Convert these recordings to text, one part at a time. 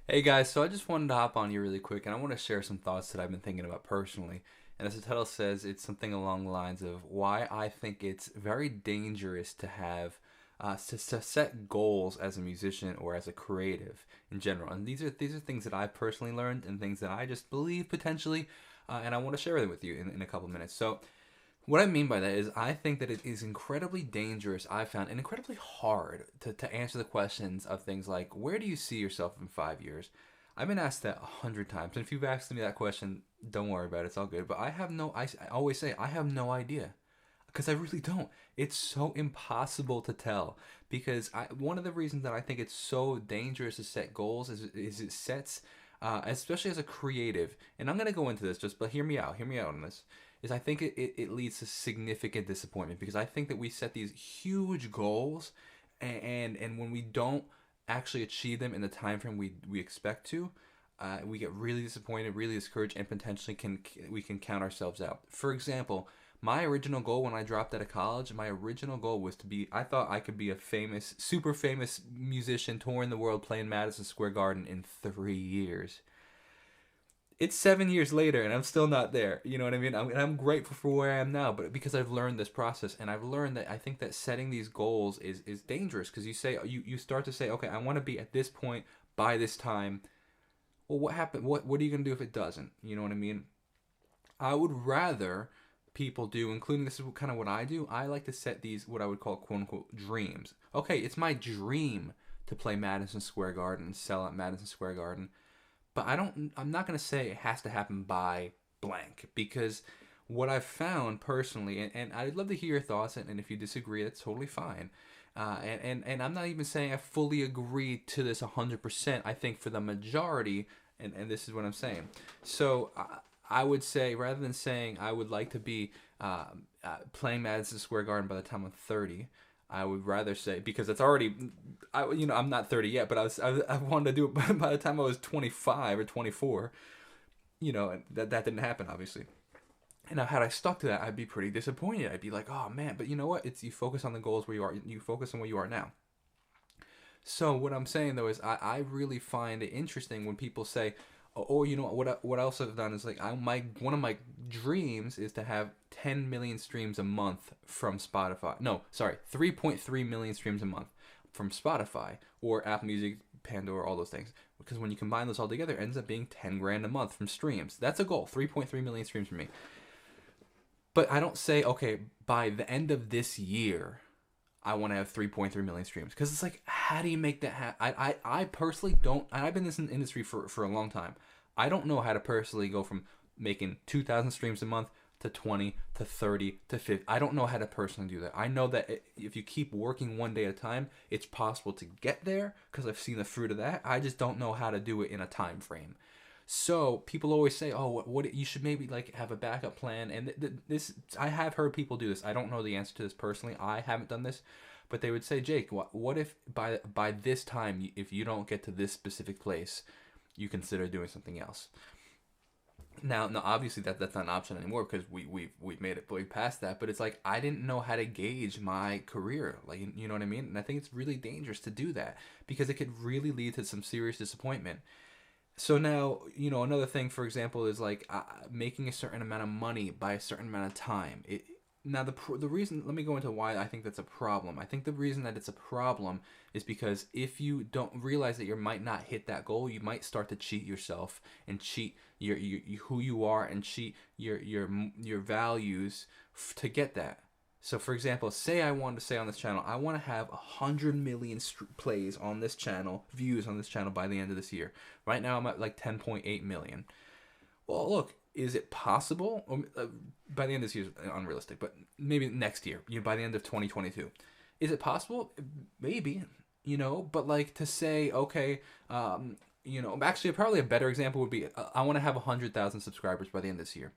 Hey guys, so I just wanted to hop on here really quick and I want to share some thoughts that I've been thinking about personally. And as the title says, it's something along the lines of why I think it's very dangerous to have to set goals as a musician or as a creative in general. And these are things that I personally learned and things that I just believe potentially, and I want to share them with you in a couple minutes. So what I mean by that is I think that it is incredibly dangerous, I found, and incredibly hard to answer the questions of things like, where do you see yourself in 5 years? I've been asked that 100 times. And if you've asked me that question, don't worry about it. It's all good. But I always say, I have no idea. Because I really don't. It's so impossible to tell. Because one of the reasons that I think it's so dangerous to set goals is it sets, especially as a creative, and I'm going to go into this but hear me out on this is I think it leads to significant disappointment because I think that we set these huge goals and when we don't actually achieve them in the time frame we expect to, we get really disappointed, really discouraged, and potentially we can count ourselves out. For example, my original goal when I dropped out of college, my original goal was to be, I thought I could be a famous, super famous musician touring the world playing Madison Square Garden in 3 years. It's 7 years later and I'm still not there. You know what I mean? I'm grateful for where I am now, but because I've learned this process and I've learned that I think that setting these goals is dangerous because you start to say, okay, I want to be at this point by this time. Well, what happened? What are you gonna do if it doesn't? You know what I mean? I would rather people do, including this is kind of what I do. I like to set these what I would call quote unquote dreams. Okay, it's my dream to play Madison Square Garden and sell at Madison Square Garden, but I'm not going to say it has to happen by blank because what I've found personally, and I'd love to hear your thoughts, and if you disagree, that's totally fine. And I'm not even saying I fully agree to this 100%. I think for the majority, and this is what I'm saying. So I would say, rather than saying I would like to be playing Madison Square Garden by the time I'm 30, I would rather say because it's already, I'm not 30 yet, but I wanted to do it by the time I was 25 or 24. And that didn't happen obviously. And now, had I stuck to that, I'd be pretty disappointed. I'd be like, oh man, but you know what? It's you focus on the goals where you are. You focus on where you are now. So what I'm saying though is I really find it interesting when people say, or what else I've done is like one of my dreams is to have 10 million streams a month from Spotify. No, sorry, 3.3 million streams a month from Spotify or Apple Music, Pandora, all those things. Because when you combine those all together, it ends up being 10 grand a month from streams. That's a goal. 3.3 million streams for me. But I don't say, okay, by the end of this year, I want to have 3.3 million streams. Because it's like, how do you make that happen? I personally don't, and I've been in this industry for a long time. I don't know how to personally go from making 2,000 streams a month to 20 to 30 to 50. I don't know how to personally do that. I know that if you keep working one day at a time, it's possible to get there because I've seen the fruit of that. I just don't know how to do it in a time frame. So people always say, "Oh, what you should maybe like have a backup plan." And this, I have heard people do this. I don't know the answer to this personally. I haven't done this, but they would say, "Jake, what if by this time, if you don't get to this specific place, you consider doing something else?" Now, obviously that's not an option anymore because we've made it way past that. But it's like I didn't know how to gauge my career, like you know what I mean. And I think it's really dangerous to do that because it could really lead to some serious disappointment. So now, another thing, for example, is like making a certain amount of money by a certain amount of time. Now the reason, let me go into why I think that's a problem. I think the reason that it's a problem is because if you don't realize that you might not hit that goal, you might start to cheat yourself and cheat who you are and cheat your values to get that. So, for example, say I wanted to say on this channel, I want to have 100 million plays on this channel, views on this channel by the end of this year. Right now, I'm at like 10.8 million. Well, look, is it possible? By the end of this year, is unrealistic, but maybe next year, by the end of 2022. Is it possible? Maybe, but like to say, okay, actually, probably a better example would be I want to have 100,000 subscribers by the end of this year.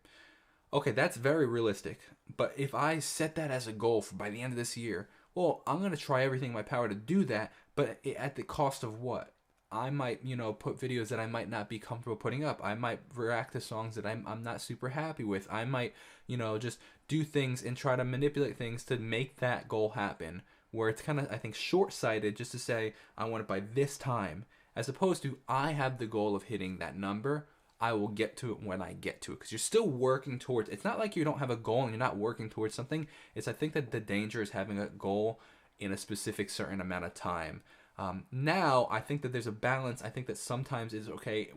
Okay, that's very realistic. But if I set that as a goal for by the end of this year, well, I'm gonna try everything in my power to do that. But at the cost of what? I might, put videos that I might not be comfortable putting up. I might react to songs that I'm not super happy with. I might, just do things and try to manipulate things to make that goal happen. Where it's kind of, I think, short-sighted just to say I want it by this time, as opposed to I have the goal of hitting that number. I will get to it when I get to it, because you're still working towards. It's not like you don't have a goal and you're not working towards something. It's, I think that the danger is having a goal in a specific certain amount of time. Now I think that there's a balance. I think that sometimes it's okay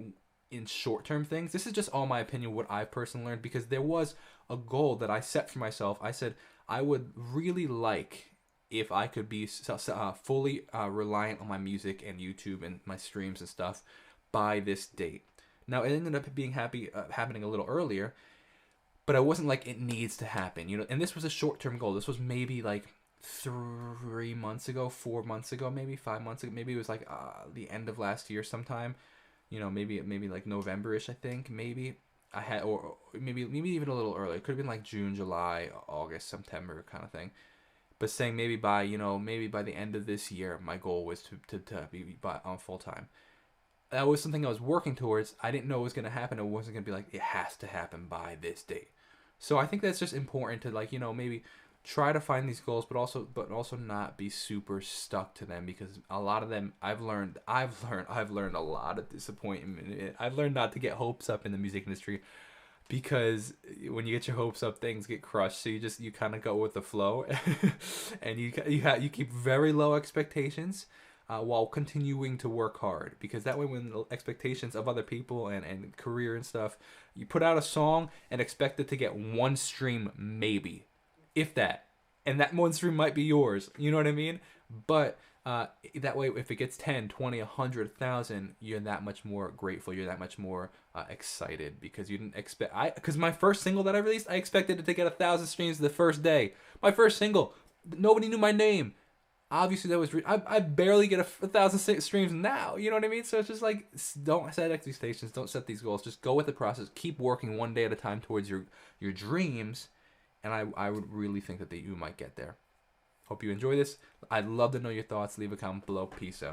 in short-term things. This is just all my opinion, what I've personally learned, because there was a goal that I set for myself. I said I would really like if I could be fully reliant on my music and YouTube and my streams and stuff by this date. Now it ended up happening a little earlier, but I wasn't like it needs to happen, you know. And this was a short-term goal. This was maybe like 3 months ago, 4 months ago, maybe 5 months ago. Maybe it was like the end of last year sometime. You know, maybe like November-ish, I think. Maybe I had, or maybe even a little earlier. It could have been like June, July, August, September kind of thing. But saying maybe by the end of this year, my goal was to be on full time. That was something I was working towards. I didn't know it was going to happen. It wasn't going to be like, it has to happen by this date. So I think that's just important to, like, you know, maybe try to find these goals, but also not be super stuck to them, because a lot of them I've learned a lot of disappointment. I've learned not to get hopes up in the music industry, because when you get your hopes up, things get crushed. So you kind of go with the flow, and you keep very low expectations. While continuing to work hard, because that way, when the expectations of other people and career and stuff, you put out a song and expect it to get one stream, maybe, if that, and that one stream might be yours, you know what I mean? But that way, if it gets 10, 20, 100,000, you're that much more grateful, you're that much more excited, because you didn't expect. Because my first single that I released, I expected it to get 1,000 streams the first day. My first single, nobody knew my name. Obviously, that was I barely get 1,000 streams now. You know what I mean? So it's just like, don't set expectations, don't set these goals. Just go with the process. Keep working one day at a time towards your dreams, and I would really think that you might get there. Hope you enjoy this. I'd love to know your thoughts. Leave a comment below. Peace out.